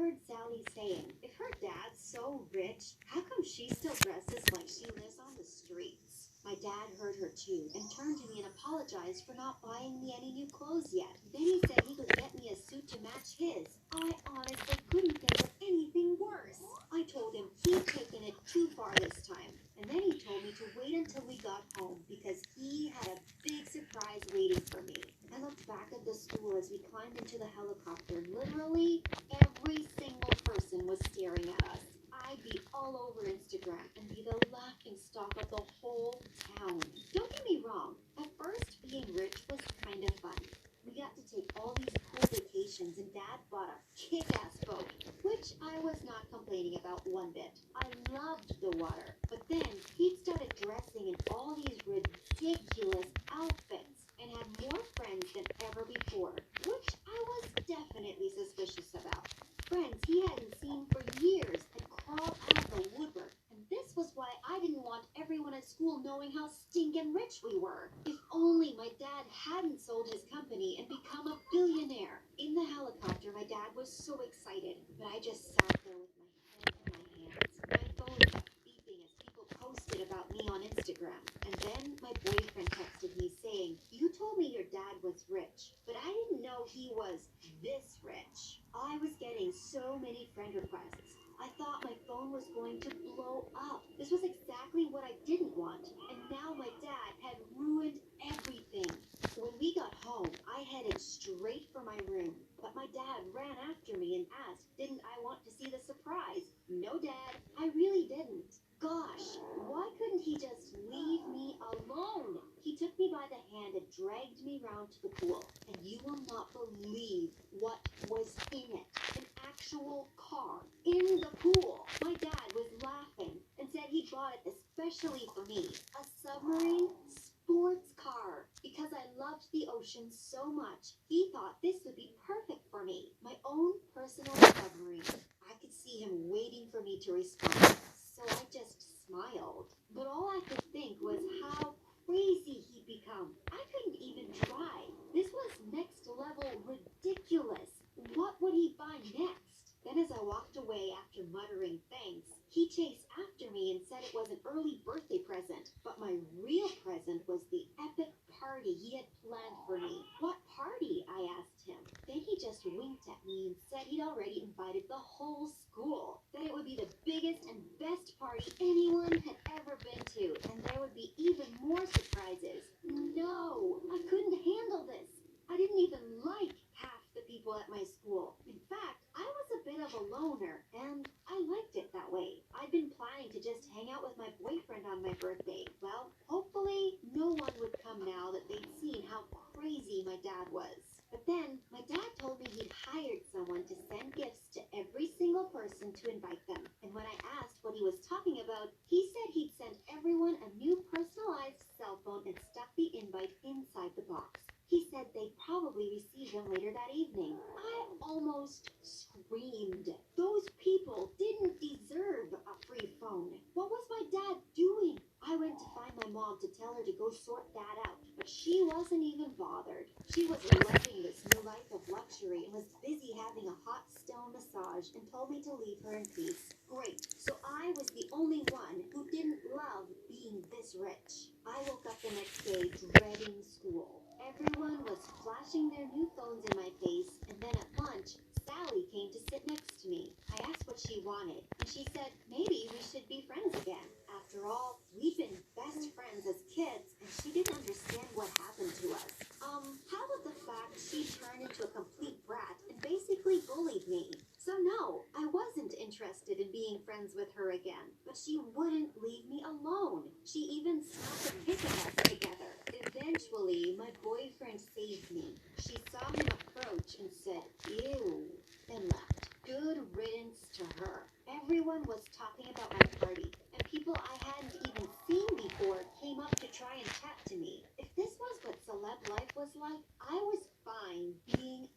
heard Sally saying, if her dad's so rich, how come she still dresses like she lives on the streets? My dad heard her too and turned to me and apologized for not buying me any new clothes yet. Then he said he could get me a suit to match his. I honestly couldn't think of anything worse. I told him he'd taken it too far this time. And then he told me to wait until we got home because he had a big surprise waiting for me. I looked back at the school as we climbed into the helicopter. Literally, every single person was staring at us. I'd be all over Instagram and be the laughing stock of the whole town. Don't get me wrong, at first being rich was kind of fun. We got to take all these cool vacations and Dad bought a kick-ass boat, which I was not complaining about one bit. I loved the water, but then he started dressing in all these ridiculous outfits and had more friends than ever before, which I was definitely suspicious about. Friends he hadn't seen for years had crawled out of the woodwork, and this was why I didn't want everyone at school knowing how stinking rich we were. If only my dad hadn't sold his company and become a billionaire. In the helicopter, my dad was so excited, but I just sat there with my head in my hands. My phone kept beeping as people posted about me on Instagram. And then my boyfriend texted me saying, you told me your dad was rich, but I didn't know he was this rich. I was getting so many friend requests. I thought my phone was going to blow up. This was exactly what I didn't want. And now my dad had ruined everything. When we got home, I headed straight for my room. But my dad ran after me and asked, didn't I want to see the surprise? No, Dad, I really didn't. Gosh, why couldn't he just leave me alone? He took me by the hand and dragged me round to the pool. And you will not believe what was in it. An actual car in the pool. My dad was laughing and said he bought it especially for me. A submarine sports car. Because I loved the ocean so much, he thought this would be perfect for me. My own personal submarine. I could see him waiting for me to respond, so I just smiled. But all I could think was how crazy he'd become. I couldn't even try. This was next level ridiculous. What would he buy next? Then as I walked away after muttering thanks, he chased after me and said it was an early birthday present. But my real present was the epic party he had planned for me. What party? I asked him. Then he just winked at me and said he'd already invited the whole school. That it would be the biggest and best party anyone had ever been to. And there would be even more surprises. No, I couldn't handle this. I didn't even like half the people at my school. In fact, I was a bit of a loner, and I liked it that way. I'd been planning to just hang out with my boyfriend on my birthday. Well, hopefully no one would come now that they'd seen how crazy my dad was. But then, my dad told me he'd hired someone to send gifts to every single person to invite them. And when I asked what he was talking about, he said he'd send everyone a new personalized cell phone and stuck the invite inside the box. He said they'd probably receive them later that evening. I almost screamed. Those people didn't deserve a free phone. What was my dad doing? I went to find my mom to tell her to go sort that out, but she wasn't even bothered. She was loving this new life of luxury and was busy having a hot stone massage and told me to leave her in peace. Great. So I was the only one who didn't love being this rich. I woke up the next day dreading school. Everyone was flashing their new phones in my face, and then at lunch, Sally came to sit next to me. I asked what she wanted, and she said maybe we should be friends again. After all, we'd been best friends as kids, and she didn't understand what happened to us. How about the fact she turned into a complete brat and basically bullied me? So no, I wasn't interested in being friends with her again, but she wouldn't leave me alone. She even snapped a pic of us together. Eventually, my boyfriend saved me. She saw him approach and said, ew, and left. Good riddance to her. Everyone was talking about my party, and people I hadn't even seen before came up to try and chat to me. If this was what celeb life was like, I was fine being